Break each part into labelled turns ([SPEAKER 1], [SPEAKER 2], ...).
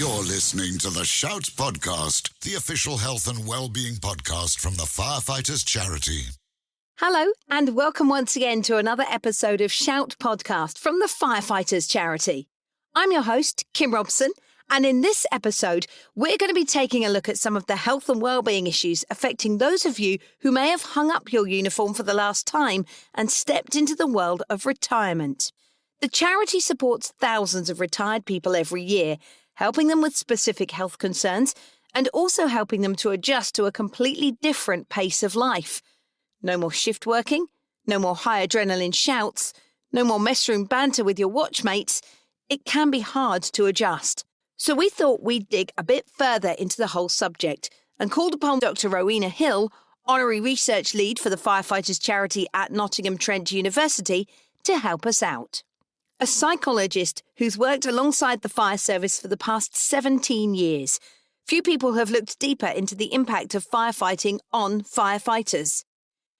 [SPEAKER 1] You're listening to the Shout Podcast, the official health and well-being podcast from the Firefighters Charity.
[SPEAKER 2] Hello, and welcome once again to another episode of Shout Podcast from the Firefighters Charity. I'm your host, Kim Robson, and in this episode, we're going to be taking a look at some of the health and well-being issues affecting those of you who may have hung up your uniform for the last time and stepped into the world of retirement. The charity supports thousands of retired people every year, helping them with specific health concerns and also helping them to adjust to a completely different pace of life. No more shift working, no more high adrenaline shouts, no more messroom banter with your watchmates. It can be hard to adjust. So we thought we'd dig a bit further into the whole subject and called upon Dr. Rowena Hill, Honorary Research Lead for the Firefighters Charity at Nottingham Trent University, to help us out. A psychologist who's worked alongside the fire service for the past 17 years. Few people have looked deeper into the impact of firefighting on firefighters.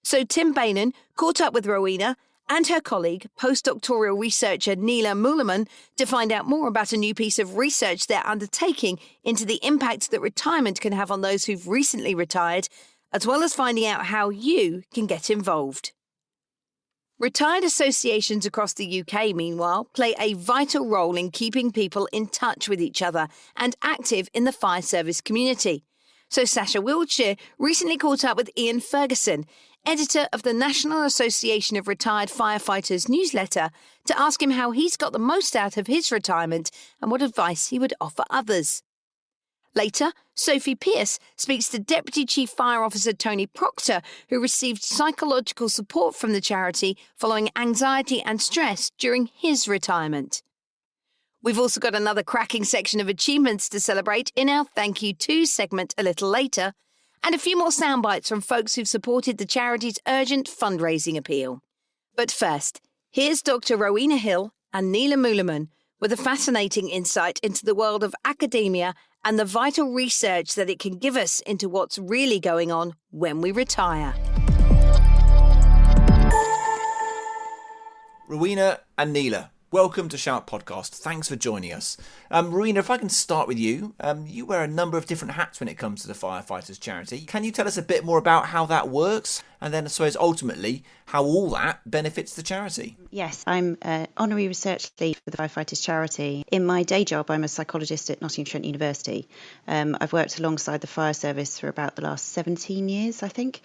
[SPEAKER 2] So Tim Bainan caught up with Rowena and her colleague, postdoctoral researcher Neela Moolaman, to find out more about a new piece of research they're undertaking into the impact that retirement can have on those who've recently retired, as well as finding out how you can get involved. Retired associations across the UK, meanwhile, play a vital role in keeping people in touch with each other and active in the fire service community. So Sasha Wiltshire recently caught up with Ian Ferguson, editor of the National Association of Retired Firefighters newsletter, to ask him how he's got the most out of his retirement and what advice he would offer others. Later, Sophie Pearce speaks to Deputy Chief Fire Officer Tony Proctor, who received psychological support from the charity following anxiety and stress during his retirement. We've also got another cracking section of achievements to celebrate in our Thank You To segment a little later, and a few more sound bites from folks who've supported the charity's urgent fundraising appeal. But first, here's Dr. Rowena Hill and Neela Moolaman with a fascinating insight into the world of academia and the vital research that it can give us into what's really going on when we retire.
[SPEAKER 3] Rowena and Neela, welcome to Shout Podcast. Thanks for joining us. Rowena, if I can start with you. You wear a number of different hats when it comes to the Firefighters Charity. Can you tell us a bit more about how that works? And then I suppose ultimately how all that benefits the charity?
[SPEAKER 4] Yes, I'm an honorary research lead for the Firefighters Charity. In my day job, I'm a psychologist at Nottingham Trent University. I've worked alongside the fire service for about the last 17 years, I think.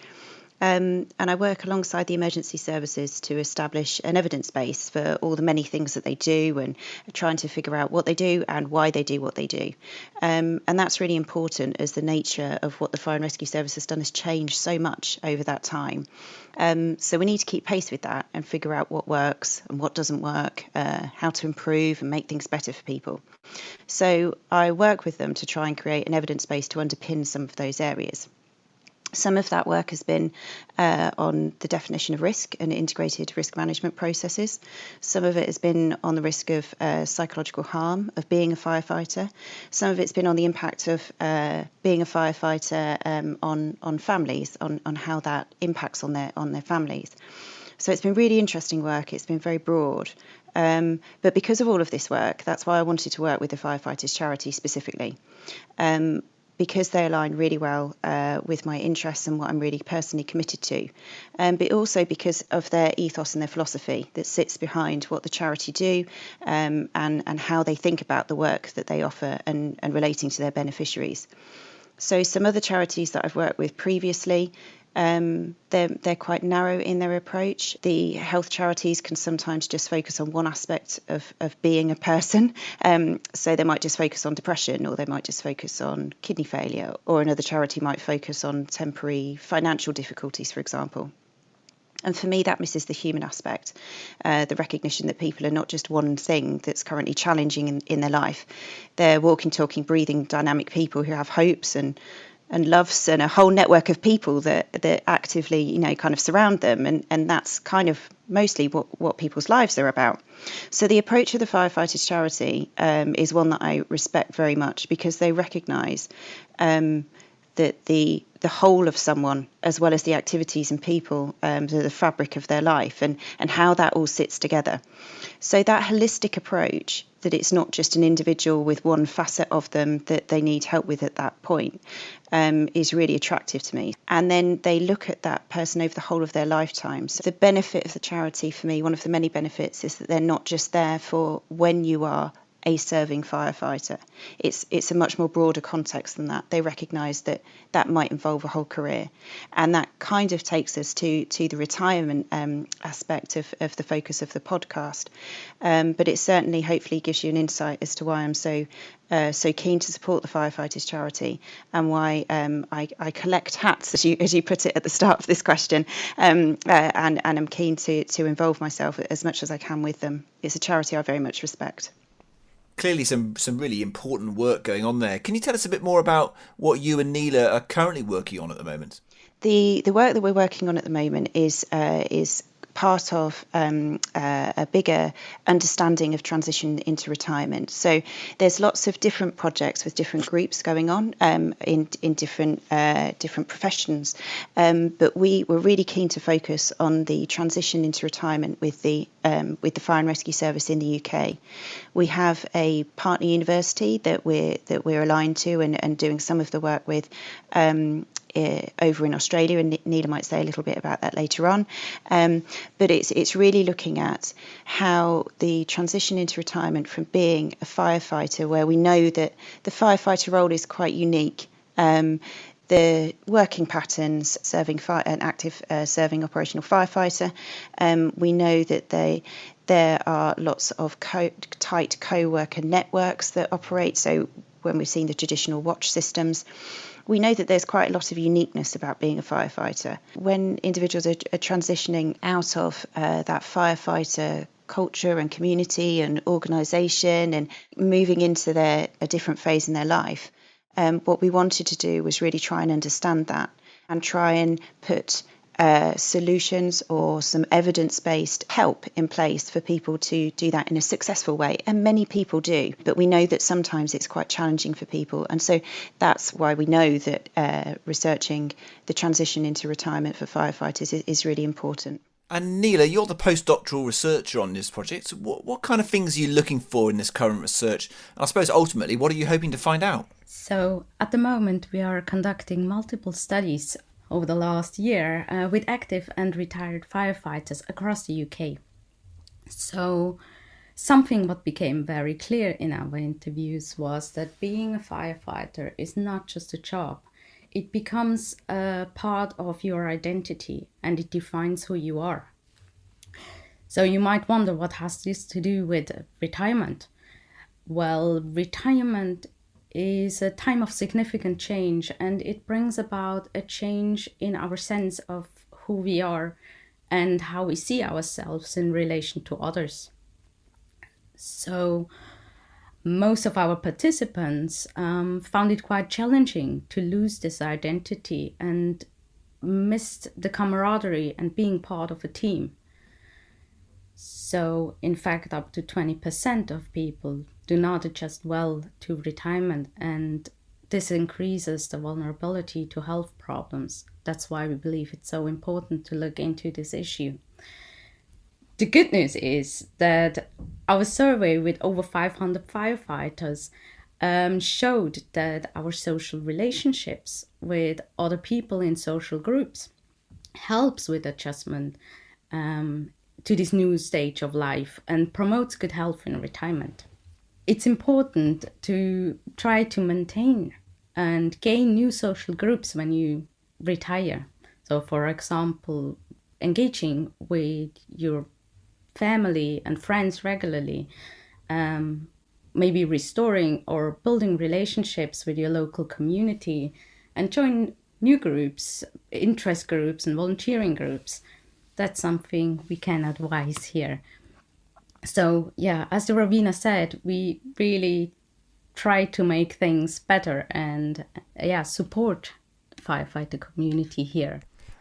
[SPEAKER 4] And I work alongside the emergency services to establish an evidence base for all the many things that they do and trying to figure out what they do and why they do what they do. And that's really important as the nature of what the fire and rescue service has done has changed so much over that time. So we need to keep pace with that and figure out what works and what doesn't work, how to improve and make things better for people. So I work with them to try and create an evidence base to underpin some of those areas. Some of that work has been on the definition of risk and integrated risk management processes. Some of it has been on the risk of psychological harm of being a firefighter. Some of it's been on the impact of being a firefighter on families, on how that impacts on their families. So it's been really interesting work. It's been very broad. But because of all of this work, that's why I wanted to work with the Firefighters Charity specifically. Because they align really well with my interests and what I'm really personally committed to, but also because of their ethos and their philosophy that sits behind what the charity do and how they think about the work that they offer and relating to their beneficiaries. So some other charities that I've worked with previously, they're quite narrow in their approach. The health charities can sometimes just focus on one aspect of being a person. So they might just focus on depression, or they might just focus on kidney failure, or another charity might focus on temporary financial difficulties, for example. And for me, that misses the human aspect, the recognition that people are not just one thing that's currently challenging in their life. They're walking, talking, breathing, dynamic people who have hopes and loves and a whole network of people that actively, kind of surround them. And that's kind of mostly what people's lives are about. So the approach of the Firefighters Charity is one that I respect very much, because they recognise that the whole of someone, as well as the activities and people, the fabric of their life and how that all sits together. So that holistic approach that it's not just an individual with one facet of them that they need help with at that point, is really attractive to me. And then they look at that person over the whole of their lifetime. So the benefit of the charity for me, one of the many benefits, is that they're not just there for when you are a serving firefighter. It's a much more broader context than that. They recognise that that might involve a whole career, and that kind of takes us to the retirement aspect of the focus of the podcast. But it certainly, hopefully, gives you an insight as to why I'm so keen to support the Firefighters Charity, and why I collect hats, as you put it at the start of this question, and I'm keen to involve myself as much as I can with them. It's a charity I very much respect.
[SPEAKER 3] Clearly some really important work going on there. Can you tell us a bit more about what you and Neela are currently working on at the moment?
[SPEAKER 4] The work that we're working on at the moment is part of a bigger understanding of transition into retirement. So there's lots of different projects with different groups going on in different professions, but we were really keen to focus on the transition into retirement with the Fire and Rescue Service in the UK. We have a partner university that we're aligned to and doing some of the work with over in Australia, and Neela might say a little bit about that later on. But it's really looking at how the transition into retirement from being a firefighter, where we know that the firefighter role is quite unique. The working patterns, an active serving operational firefighter, we know that there are lots of tight co-worker networks that operate. So when we've seen the traditional watch systems, we know that there's quite a lot of uniqueness about being a firefighter. When individuals are transitioning out of that firefighter culture and community and organisation and moving into a different phase in their life, what we wanted to do was really try and understand that and try and put solutions or some evidence-based help in place for people to do that in a successful way. And many people do, but we know that sometimes it's quite challenging for people. And so that's why we know that researching the transition into retirement for firefighters is really important.
[SPEAKER 3] And Neela, you're the postdoctoral researcher on this project. What kind of things are you looking for in this current research? And I suppose ultimately, what are you hoping to find out?
[SPEAKER 5] So at the moment, we are conducting multiple studies over the last year with active and retired firefighters across the UK. So something what became very clear in our interviews was that being a firefighter is not just a job. It becomes a part of your identity and it defines who you are. So you might wonder, what has this to do with retirement? Well, retirement is a time of significant change, and it brings about a change in our sense of who we are and how we see ourselves in relation to others. So most of our participants found it quite challenging to lose this identity and missed the camaraderie and being part of a team. So in fact, up to 20% of people do not adjust well to retirement, and this increases the vulnerability to health problems. That's why we believe it's so important to look into this issue. The good news is that our survey with over 500 firefighters showed that our social relationships with other people in social groups helps with adjustment to this new stage of life and promotes good health in retirement. It's important to try to maintain and gain new social groups when you retire. So, for example, engaging with your family and friends regularly, maybe restoring or building relationships with your local community, and join new groups, interest groups and volunteering groups. That's something we can advise here. So yeah, as Ravina said, we really try to make things better and support the firefighter community here.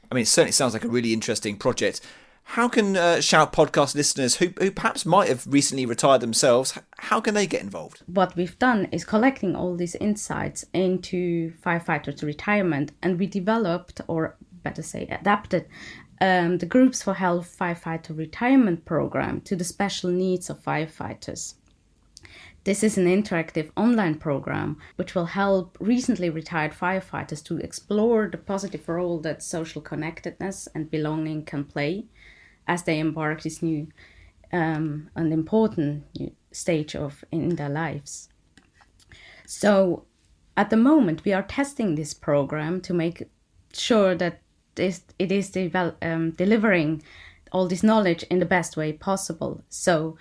[SPEAKER 3] I mean, it certainly sounds like a really interesting project. How can Shout podcast listeners who perhaps might have recently retired themselves, how can they get involved?
[SPEAKER 5] What we've done is collecting all these insights into firefighters' retirement, and we developed, or better say adapted, the Groups for Health Firefighter Retirement Program to the special needs of firefighters. This is an interactive online program which will help recently retired firefighters to explore the positive role that social connectedness and belonging can play as they embark this new and important new stage in their lives. So at the moment we are testing this program to make sure that it is delivering all this knowledge in the best way possible. So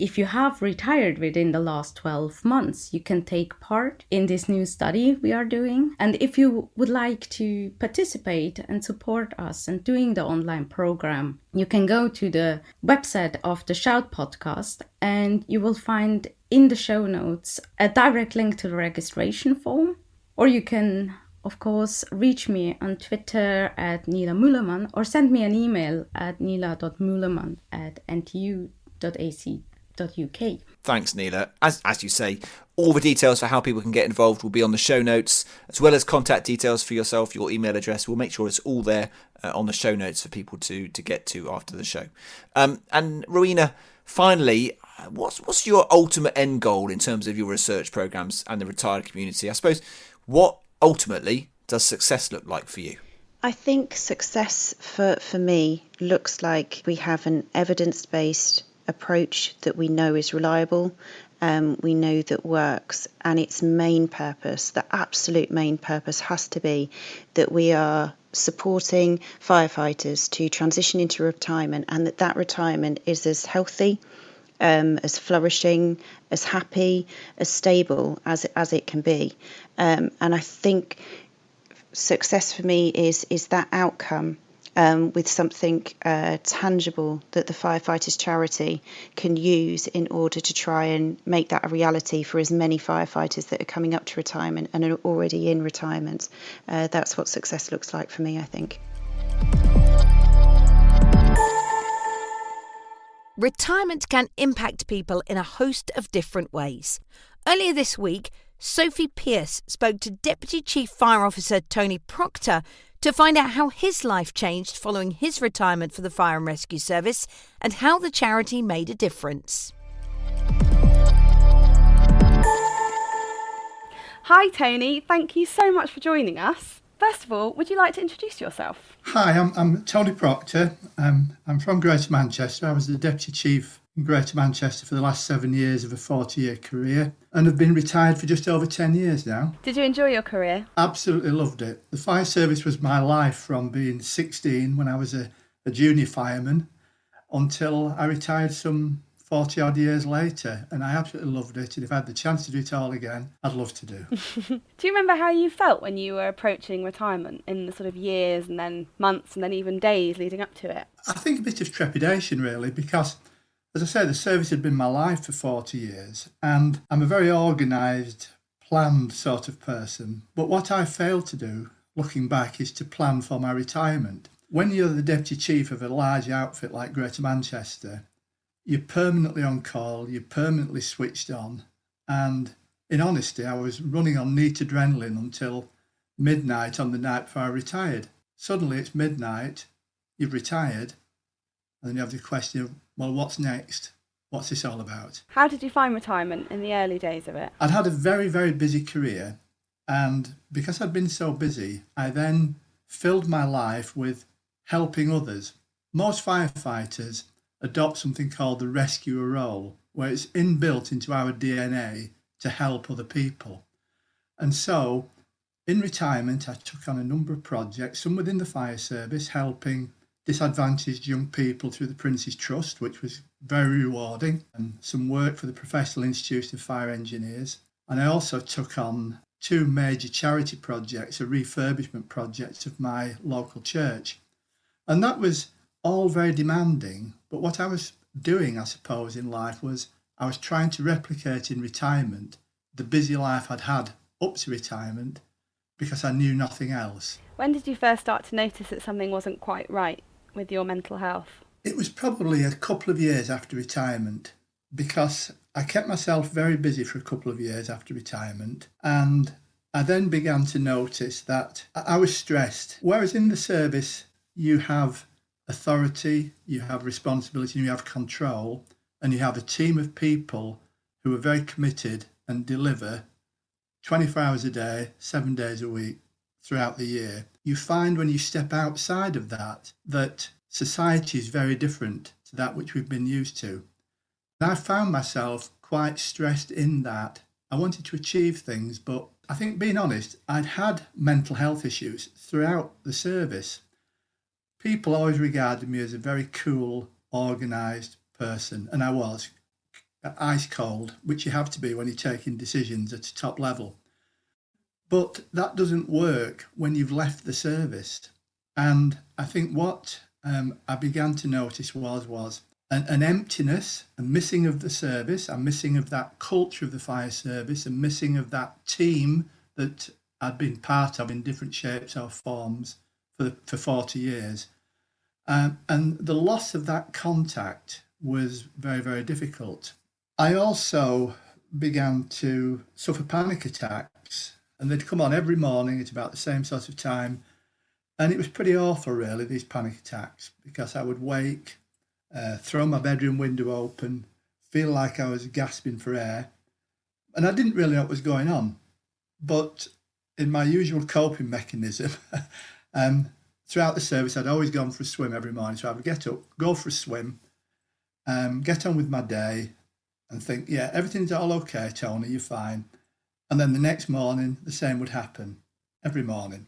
[SPEAKER 5] if you have retired within the last 12 months, you can take part in this new study we are doing. And if you would like to participate and support us in doing the online program, you can go to the website of the Shout podcast and you will find in the show notes a direct link to the registration form. Or you can, of course, reach me on Twitter at Nila Muleman or send me an email at nila.muleman@ntu.ac.uk.
[SPEAKER 3] Thanks, Nila. As you say, all the details for how people can get involved will be on the show notes, as well as contact details for yourself, your email address. We'll make sure it's all there on the show notes for people to get to after the show. And Rowena, finally, what's your ultimate end goal in terms of your research programs and the retired community? I suppose, what ultimately does success look like for you?
[SPEAKER 4] I think success for me looks like we have an evidence-based approach that we know is reliable, we know that works, and its main purpose, the absolute main purpose, has to be that we are supporting firefighters to transition into retirement, and that retirement is as healthy, as flourishing, as happy, as stable as it can be. And I think success for me is that outcome, with something tangible that the Firefighters Charity can use in order to try and make that a reality for as many firefighters that are coming up to retirement and are already in retirement. That's what success looks like for me, I think.
[SPEAKER 2] Retirement can impact people in a host of different ways. Earlier this week, Sophie Pearce spoke to Deputy Chief Fire Officer Tony Proctor to find out how his life changed following his retirement for the Fire and Rescue Service and how the charity made a difference.
[SPEAKER 6] Hi Tony, thank you so much for joining us. First of all, would you like to introduce yourself?
[SPEAKER 7] Hi, I'm Tony Proctor. I'm from Greater Manchester. I was the Deputy Chief in Greater Manchester for the last 7 years of a 40-year career and have been retired for just over 10 years now.
[SPEAKER 6] Did you enjoy your career?
[SPEAKER 7] Absolutely loved it. The fire service was my life from being 16 when I was a junior fireman until I retired some 40 odd years later, and I absolutely loved it, and if I had the chance to do it all again, I'd love to do.
[SPEAKER 6] Do you remember how you felt when you were approaching retirement in the sort of years and then months and then even days leading up to it?
[SPEAKER 7] I think a bit of trepidation really, because as I say, the service had been my life for 40 years and I'm a very organised, planned sort of person, but what I failed to do, looking back, is to plan for my retirement. When you're the Deputy Chief of a large outfit like Greater Manchester, you're permanently on call, you're permanently switched on, and in honesty, I was running on neat adrenaline until midnight on the night before I retired. Suddenly it's midnight, you've retired, and then you have the question of, well, what's next? What's this all about?
[SPEAKER 6] How did you find retirement in the early days of it?
[SPEAKER 7] I'd had a very, very busy career, and because I'd been so busy, I then filled my life with helping others. Most firefighters adopt something called the rescuer role, where it's inbuilt into our DNA to help other people. And so, in retirement, I took on a number of projects, some within the fire service, helping disadvantaged young people through the Prince's Trust, which was very rewarding, and some work for the Professional Institute of Fire Engineers. And I also took on 2 major charity projects, a refurbishment project of my local church. And that was all very demanding, but what I was doing, I suppose, in life was I was trying to replicate in retirement the busy life I'd had up to retirement because I knew nothing else.
[SPEAKER 6] When did you first start to notice that something wasn't quite right with your mental health?
[SPEAKER 7] It was probably a couple of years after retirement, because I kept myself very busy for a couple of years after retirement, and I then began to notice that I was stressed. Whereas in the service you have authority, you have responsibility, you have control, and you have a team of people who are very committed and deliver 24 hours a day, 7 days a week throughout the year. You find when you step outside of that, that society is very different to that which we've been used to. And I found myself quite stressed in that. I wanted to achieve things, but I think, being honest, I'd had mental health issues throughout the service. People always regarded me as a very cool, organised person, and I was ice cold, which you have to be when you're taking decisions at a top level. But that doesn't work when you've left the service. And I think what I began to notice was an emptiness, a missing of the service, a missing of that culture of the fire service, a missing of that team that I'd been part of in different shapes or forms for 40 years. And the loss of that contact was very, very difficult. I also began to suffer panic attacks, and they'd come on every morning at about the same sort of time. And it was pretty awful, really, these panic attacks, because I would wake, throw my bedroom window open, feel like I was gasping for air. And I didn't really know what was going on. But in my usual coping mechanism, throughout the service, I'd always gone for a swim every morning. So I would get up, go for a swim, get on with my day and think, yeah, everything's all okay, Tony, you're fine. And then the next morning, the same would happen every morning.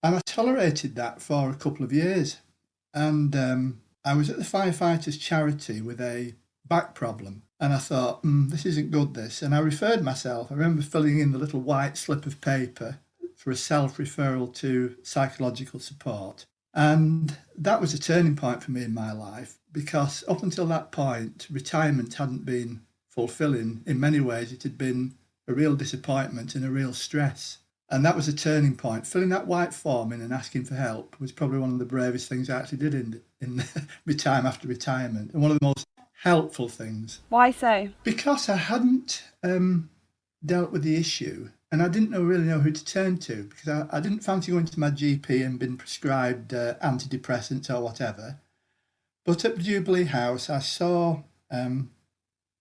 [SPEAKER 7] And I tolerated that for a couple of years. And I was at the Firefighters Charity with a back problem. And I thought, this isn't good, this. And I referred myself. I remember filling in the little white slip of paper for a self-referral to psychological support. And that was a turning point for me in my life, because up until that point, retirement hadn't been fulfilling. In many ways, it had been a real disappointment and a real stress. And that was a turning point. Filling that white form in and asking for help was probably one of the bravest things I actually did in my time after retirement, and one of the most helpful things.
[SPEAKER 6] Why so?
[SPEAKER 7] Because I hadn't dealt with the issue, and I didn't really know who to turn to, because I didn't fancy going to my GP and being prescribed antidepressants or whatever. But at Jubilee House, I saw a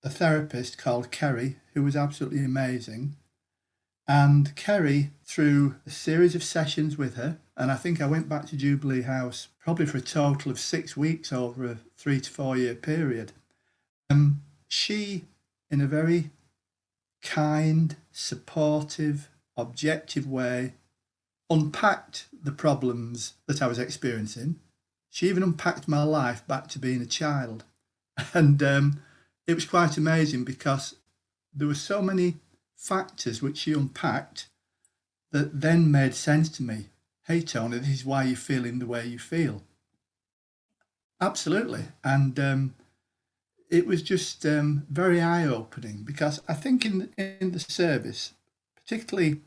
[SPEAKER 7] therapist called Kerry, who was absolutely amazing. And Kerry, through a series of sessions with her, and I think I went back to Jubilee House probably for a total of 6 weeks over a 3 to 4 year period. She, in a very kind, supportive, objective way, unpacked the problems that I was experiencing. She even unpacked my life back to being a child. And it was quite amazing, because there were so many factors which she unpacked that then made sense to me. Hey, Tony, this is why you're feeling the way you feel. Absolutely. And it was just very eye-opening, because I think in the service, particularly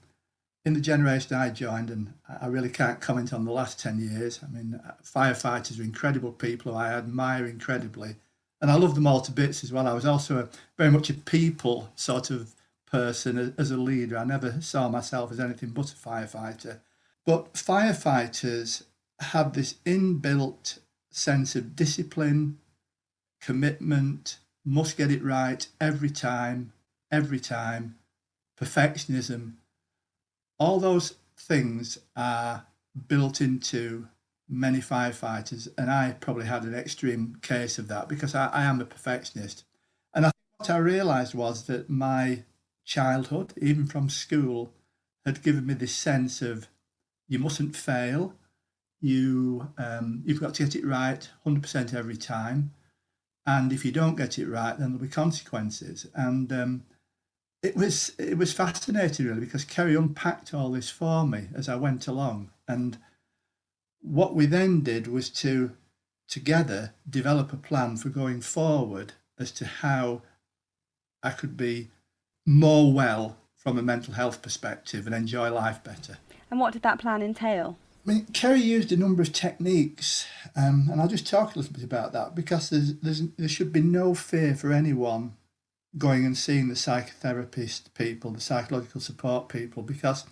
[SPEAKER 7] in the generation I joined, and I really can't comment on the last 10 years. I mean, firefighters are incredible people who I admire incredibly, and I love them all to bits as well. I was also very much a people sort of person as a leader. I never saw myself as anything but a firefighter. But firefighters have this inbuilt sense of discipline, commitment, must get it right every time, perfectionism. All those things are built into many firefighters, and I probably had an extreme case of that, because I am a perfectionist. And I think what I realised was that my childhood, even from school, had given me this sense of you mustn't fail, you've got to get it right 100% every time, and if you don't get it right, then there'll be consequences. And it was fascinating, really, because Kerry unpacked all this for me as I went along. And what we then did was to together develop a plan for going forward as to how I could be more well from a mental health perspective and enjoy life better.
[SPEAKER 6] And what did that plan entail?
[SPEAKER 7] I mean, Kerry used a number of techniques, and I'll just talk a little bit about that, because there should be no fear for anyone going and seeing the psychotherapist people, the psychological support people, because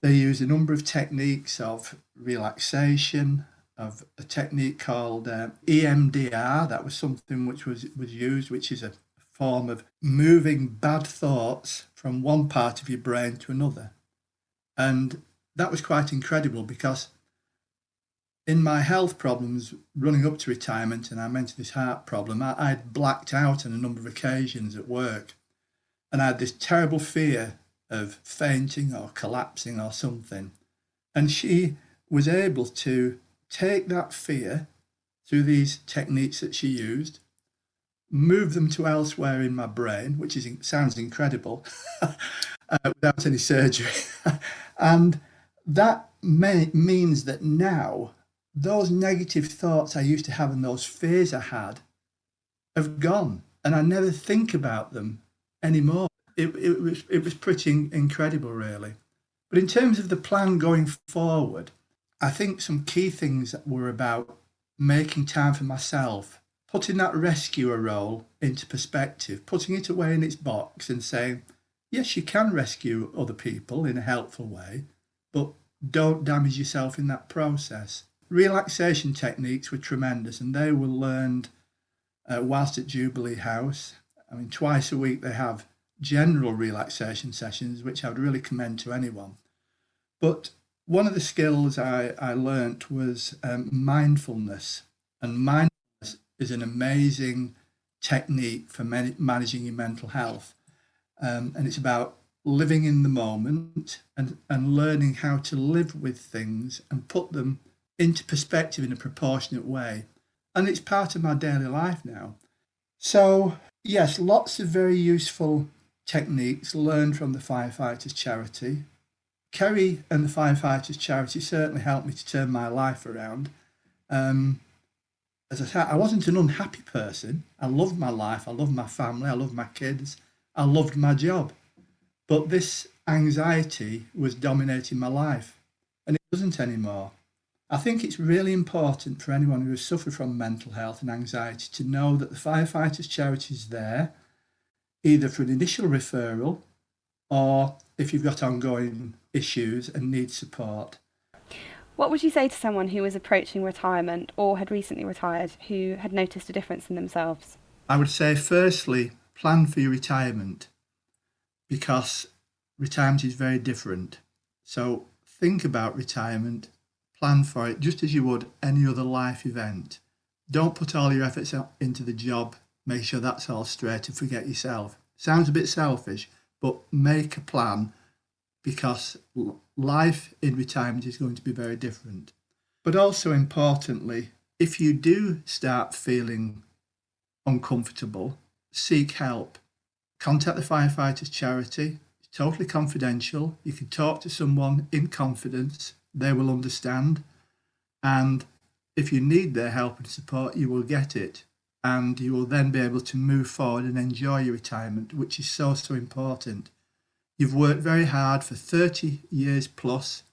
[SPEAKER 7] they use a number of techniques of relaxation, of a technique called EMDR. That was something which was used, which is a form of moving bad thoughts from one part of your brain to another. And that was quite incredible because in my health problems running up to retirement, and I mentioned this heart problem, I'd blacked out on a number of occasions at work. And I had this terrible fear of fainting or collapsing or something. And she was able to take that fear through these techniques that she used, move them to elsewhere in my brain, which sounds incredible, without any surgery. And that means that now those negative thoughts I used to have and those fears I had have gone, and I never think about them anymore. It was pretty incredible, really. But in terms of the plan going forward, I think some key things were about making time for myself, putting that rescuer role into perspective, putting it away in its box and saying, yes, you can rescue other people in a helpful way, but don't damage yourself in that process. Relaxation techniques were tremendous, and they were learned whilst at Jubilee House. I mean, twice a week they have general relaxation sessions, which I would really commend to anyone. But one of the skills I learnt was mindfulness. And mindfulness is an amazing technique for managing your mental health. And it's about living in the moment and learning how to live with things and put them into perspective in a proportionate way. And it's part of my daily life now. So, yes, lots of very useful techniques learned from the Firefighters Charity. Kerry and the Firefighters Charity certainly helped me to turn my life around. As I said, I wasn't an unhappy person. I loved my life, I loved my family, I loved my kids, I loved my job. But this anxiety was dominating my life, and it doesn't anymore. I think it's really important for anyone who has suffered from mental health and anxiety to know that the Firefighters Charity is there, either for an initial referral or if you've got ongoing issues and need support.
[SPEAKER 6] What would you say to someone who was approaching retirement or had recently retired who had noticed a difference in themselves?
[SPEAKER 7] I would say, firstly, plan for your retirement, because retirement is very different. So think about retirement, plan for it just as you would any other life event. Don't put all your efforts into the job, make sure that's all straight and forget yourself. Sounds a bit selfish, but make a plan, because life in retirement is going to be very different. But also importantly, if you do start feeling uncomfortable, seek help. Contact the Firefighters Charity. It's totally confidential. You can talk to someone in confidence. They will understand. And if you need their help and support, you will get it. And you will then be able to move forward and enjoy your retirement, which is so important. You've worked very hard for 30 years plus.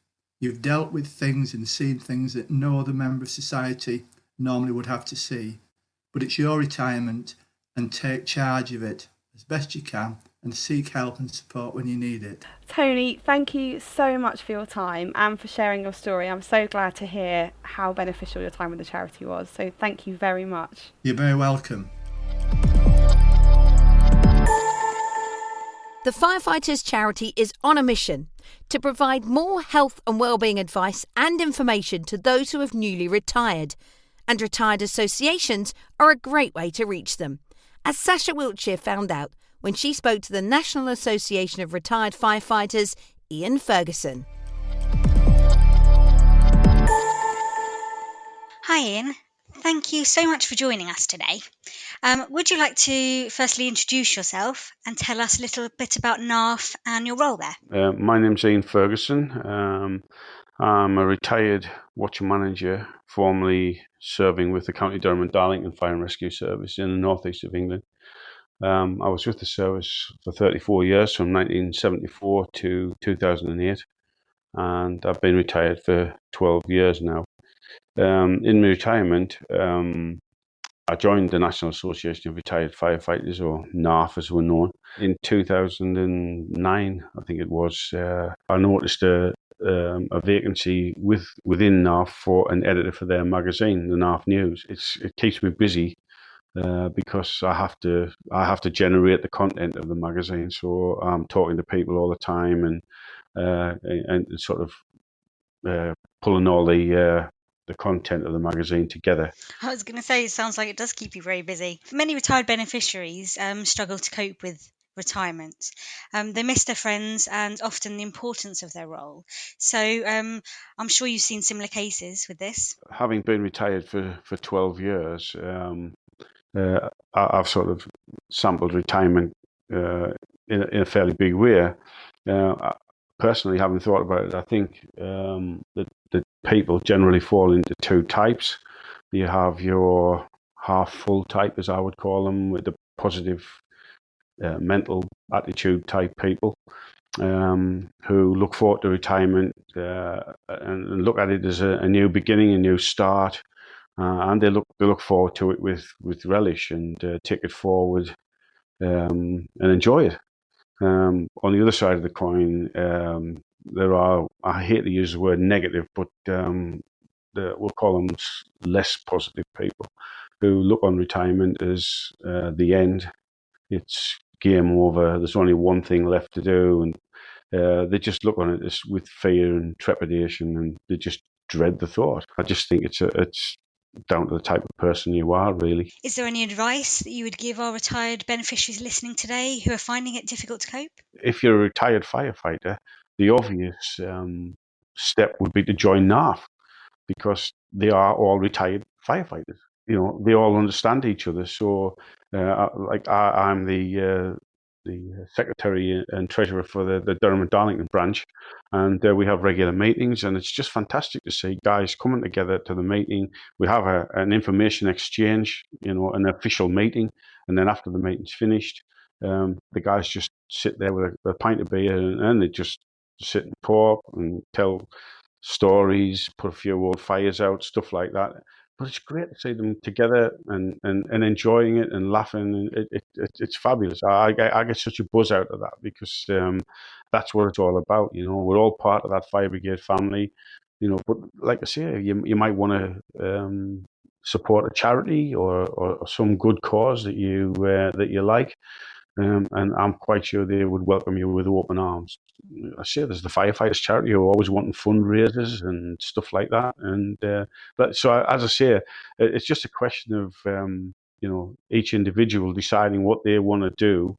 [SPEAKER 7] You've dealt with things and seen things that no other member of society normally would have to see. But it's your retirement, and take charge of it as best you can and seek help and support when you need it.
[SPEAKER 6] Tony, thank you so much for your time and for sharing your story. I'm so glad to hear how beneficial your time with the charity was. So thank you very much.
[SPEAKER 7] You're very welcome.
[SPEAKER 2] The Firefighters Charity is on a mission to provide more health and wellbeing advice and information to those who have newly retired, and retired associations are a great way to reach them, as Sasha Wiltshire found out when she spoke to the National Association of Retired Firefighters, Ian Ferguson.
[SPEAKER 8] Hi Ian, thank you so much for joining us today. Would you like to firstly introduce yourself and tell us a little bit about NARF and your role there?
[SPEAKER 9] My name's Ian Ferguson. I'm a retired watcher manager, formerly serving with the County Durham and Darlington Fire and Rescue Service in the northeast of England. I was with the service for 34 years, from 1974 to 2008, and I've been retired for 12 years now. In my retirement, I joined the National Association of Retired Firefighters, or NARF as we're known, in 2009, I think it was. I noticed a vacancy within NARF for an editor for their magazine, the NARF News. It keeps me busy because I have to generate the content of the magazine. So I'm talking to people all the time and sort of pulling all the content of the magazine together.
[SPEAKER 8] I was going to say, it sounds like it does keep you very busy. Many retired beneficiaries struggle to cope with retirement. They miss their friends and often the importance of their role. So I'm sure you've seen similar cases with this.
[SPEAKER 9] Having been retired for 12 years, I've sort of sampled retirement in a fairly big way. Personally, having thought about it, I think that people generally fall into two types. You have your half-full type, as I would call them, with the positive mental attitude type people who look forward to retirement and look at it as a new beginning, a new start, and they look forward to it with relish and take it forward and enjoy it. On the other side of the coin, there are, I hate to use the word negative, but we'll call them less positive people who look on retirement as the end. It's game over. There's only one thing left to do, and they just look on it as with fear and trepidation, and they just dread the thought. I just think it's down to the type of person you are, really.
[SPEAKER 8] Is there any advice that you would give our retired beneficiaries listening today who are finding it difficult to cope?
[SPEAKER 9] If you're a retired firefighter, the obvious step would be to join NARF, because they are all retired firefighters. You know, they all understand each other. So, I'm the secretary and treasurer for the Durham and Darlington branch, and we have regular meetings, and it's just fantastic to see guys coming together to the meeting. We have an information exchange, you know, an official meeting, and then after the meeting's finished, the guys just sit there with a pint of beer, and they just sit and talk and tell stories, put a few old fires out, stuff like that. But it's great to see them together and enjoying it and laughing. And it's fabulous. I get such a buzz out of that, because that's what it's all about. You know, we're all part of that fire brigade family. You know, but like I say, you might want to support a charity or some good cause that you like. And I'm quite sure they would welcome you with open arms. I say there's the firefighters charity who are always wanting fundraisers and stuff like that. And but so as I say, it's just a question of you know, each individual deciding what they want to do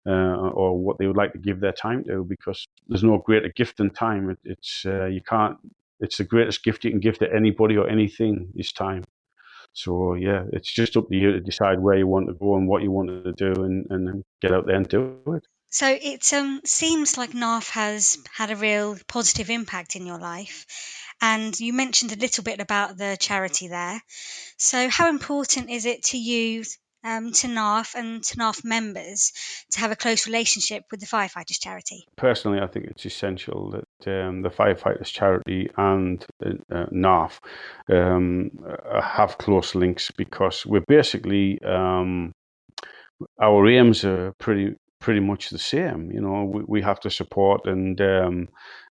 [SPEAKER 9] or what they would like to give their time to, because there's no greater gift than time. It's you can't. It's the greatest gift you can give to anybody or anything is time. So yeah, it's just up to you to decide where you want to go and what you want to do, and get out there and do it.
[SPEAKER 8] So it seems like NARF has had a real positive impact in your life, and you mentioned a little bit about the charity there. So how important is it to you, to NARF and to NARF members, to have a close relationship with the Firefighters Charity?
[SPEAKER 9] Personally, I think it's essential that the Firefighters Charity and NARF have close links, because we're basically our aims are pretty much the same. You know, we have to support and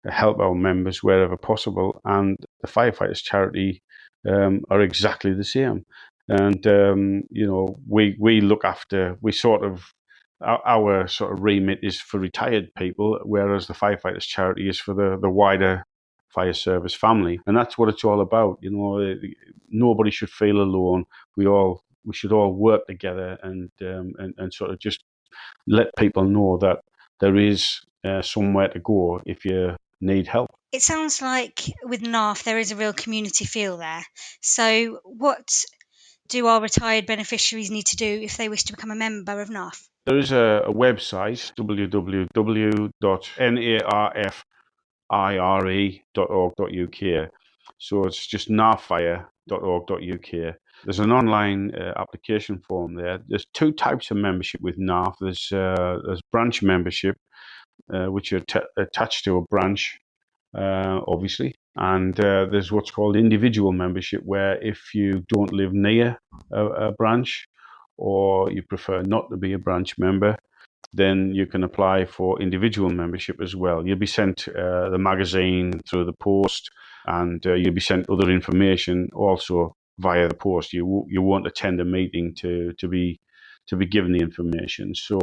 [SPEAKER 9] help our members wherever possible, and the Firefighters Charity are exactly the same. And you know, we look after, we sort of, our sort of remit is for retired people, whereas the Firefighters Charity is for the wider fire service family, and that's what it's all about. You know, nobody should feel alone. We should all work together and sort of just let people know that there is somewhere to go if you need help.
[SPEAKER 8] It sounds like with NARF there is a real community feel there. So what do our retired beneficiaries need to do if they wish to become a member of NARF?
[SPEAKER 9] There is a website, www.narfire.org.uk. So it's just narfire.org.uk. There's an online application form there. There's two types of membership with NARF. There's branch membership, which you're attached to a branch, obviously. And there's what's called individual membership, where if you don't live near a branch, or you prefer not to be a branch member, then you can apply for individual membership as well. You'll be sent the magazine through the post, and you'll be sent other information also via the post. You won't attend a meeting to be given the information. So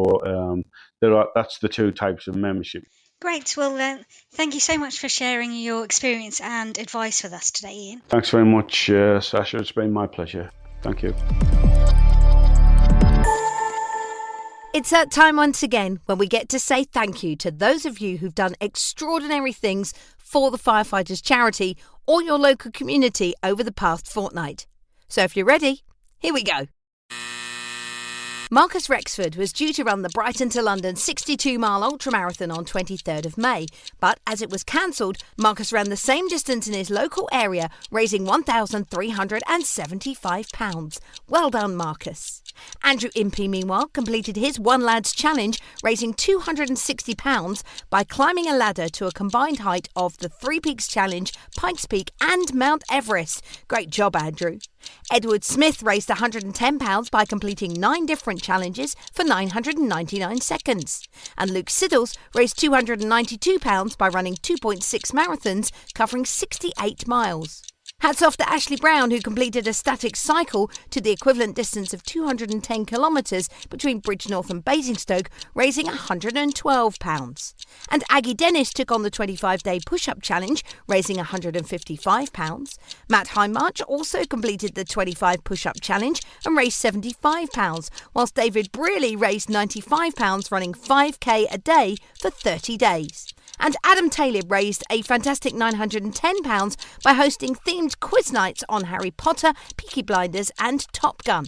[SPEAKER 9] that's the two types of membership.
[SPEAKER 8] Great. Well, thank you so much for sharing your experience and advice with us today, Ian.
[SPEAKER 9] Thanks very much, Sasha. It's been my pleasure. Thank you.
[SPEAKER 2] It's that time once again when we get to say thank you to those of you who've done extraordinary things for the Firefighters charity or your local community over the past fortnight. So if you're ready, here we go. Marcus Rexford was due to run the Brighton to London 62-mile ultramarathon on 23rd of May, but as it was cancelled, Marcus ran the same distance in his local area, raising £1,375. Well done, Marcus. Andrew Impey, meanwhile, completed his One Lads Challenge, raising £260 by climbing a ladder to a combined height of the Three Peaks Challenge, Pikes Peak and Mount Everest. Great job, Andrew. Edward Smith raised £110 by completing 9 different challenges for 999 seconds. And Luke Siddles raised £292 by running 2.6 marathons covering 68 miles. Hats off to Ashley Brown, who completed a static cycle to the equivalent distance of 210 kilometres between Bridgnorth and Basingstoke, raising £112. And Aggie Dennis took on the 25-day push-up challenge, raising £155. Matt Highmarch also completed the 25 push-up challenge and raised £75, whilst David Brearley raised £95 running 5k a day for 30 days. And Adam Taleb raised a fantastic £910 by hosting themed quiz nights on Harry Potter, Peaky Blinders and Top Gun.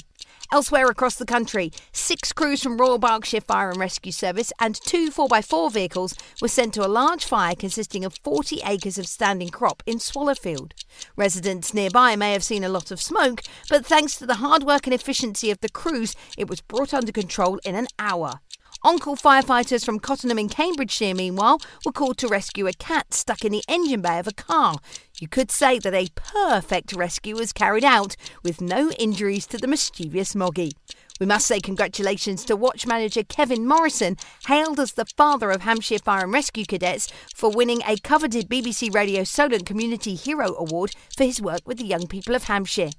[SPEAKER 2] Elsewhere across the country, 6 crews from Royal Berkshire Fire and Rescue Service and 2 4x4 vehicles were sent to a large fire consisting of 40 acres of standing crop in Swallowfield. Residents nearby may have seen a lot of smoke, but thanks to the hard work and efficiency of the crews, it was brought under control in an hour. On-call firefighters from Cottenham in Cambridgeshire, meanwhile, were called to rescue a cat stuck in the engine bay of a car. You could say that a perfect rescue was carried out, with no injuries to the mischievous Moggy. We must say congratulations to watch manager Kevin Morrison, hailed as the father of Hampshire Fire and Rescue Cadets, for winning a coveted BBC Radio Solent Community Hero Award for his work with the young people of Hampshire.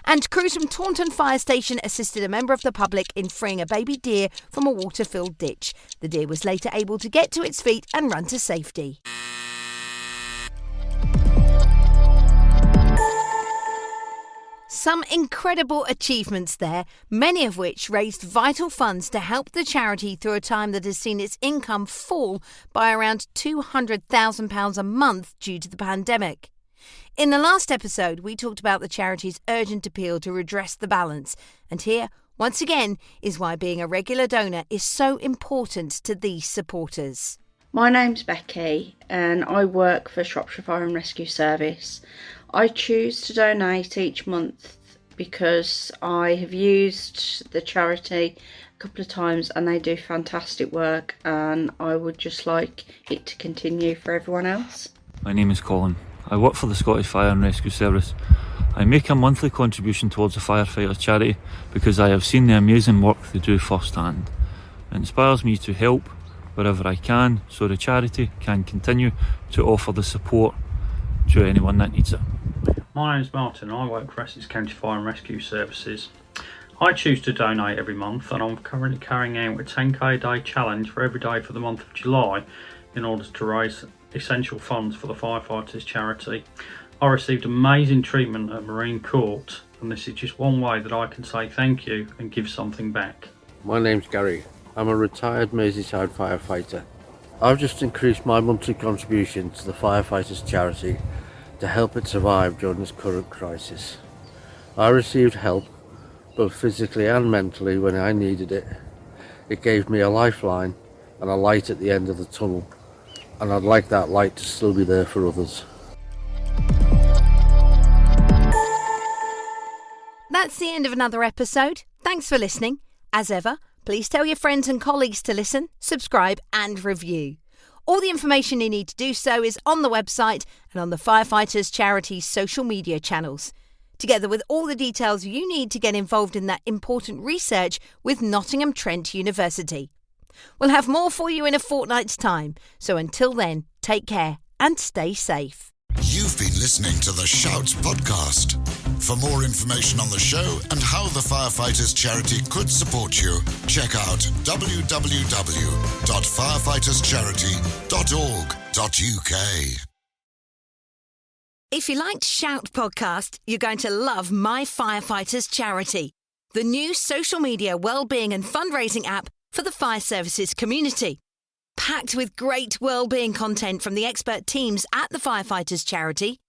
[SPEAKER 2] And crews from Taunton Fire Station assisted a member of the public in freeing a baby deer from a water-filled ditch. The deer was later able to get to its feet and run to safety. Some incredible achievements there, many of which raised vital funds to help the charity through a time that has seen its income fall by around £200,000 a month due to the pandemic. In the last episode, we talked about the charity's urgent appeal to redress the balance, and here, once again, is why being a regular donor is so important to these supporters.
[SPEAKER 10] My name's Becky and I work for Shropshire Fire and Rescue Service. I choose to donate each month because I have used the charity a couple of times and they do fantastic work, and I would just like it to continue for everyone else.
[SPEAKER 11] My name is Colin. I work for the Scottish Fire and Rescue Service. I make a monthly contribution towards the Firefighters charity because I have seen the amazing work they do firsthand. It inspires me to help wherever I can so the charity can continue to offer the support to anyone that needs it.
[SPEAKER 12] My name is Martin and I work for Essex County Fire and Rescue Services. I choose to donate every month, and I'm currently carrying out a 10k a day challenge for every day for the month of July in order to raise essential funds for the Firefighters charity. I received amazing treatment at Marine Court, and this is just one way that I can say thank you and give something back.
[SPEAKER 13] My name's Gary. I'm a retired Merseyside firefighter. I've just increased my monthly contribution to the Firefighters charity to help it survive during this current crisis. I received help both physically and mentally when I needed it. It gave me a lifeline and a light at the end of the tunnel, and I'd like that light to still be there for others.
[SPEAKER 2] That's the end of another episode. Thanks for listening. As ever, please tell your friends and colleagues to listen, subscribe and review. All the information you need to do so is on the website and on the Firefighters Charity's social media channels, together with all the details you need to get involved in that important research with Nottingham Trent University. We'll have more for you in a fortnight's time, so until then, take care and stay safe.
[SPEAKER 1] You've been listening to the Shouts podcast. For more information on the show and how the Firefighters Charity could support you, check out www.firefighterscharity.org.uk.
[SPEAKER 2] If you liked Shout Podcast, you're going to love My Firefighters Charity, the new social media wellbeing and fundraising app for the fire services community. Packed with great wellbeing content from the expert teams at the Firefighters Charity,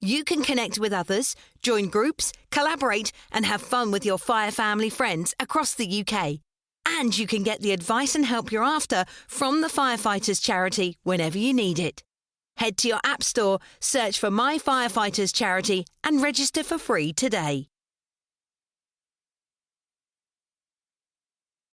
[SPEAKER 2] you can connect with others, join groups, collaborate and have fun with your fire family friends across the UK. And you can get the advice and help you're after from the Firefighters Charity whenever you need it. Head to your app store, search for My Firefighters Charity and register for free today.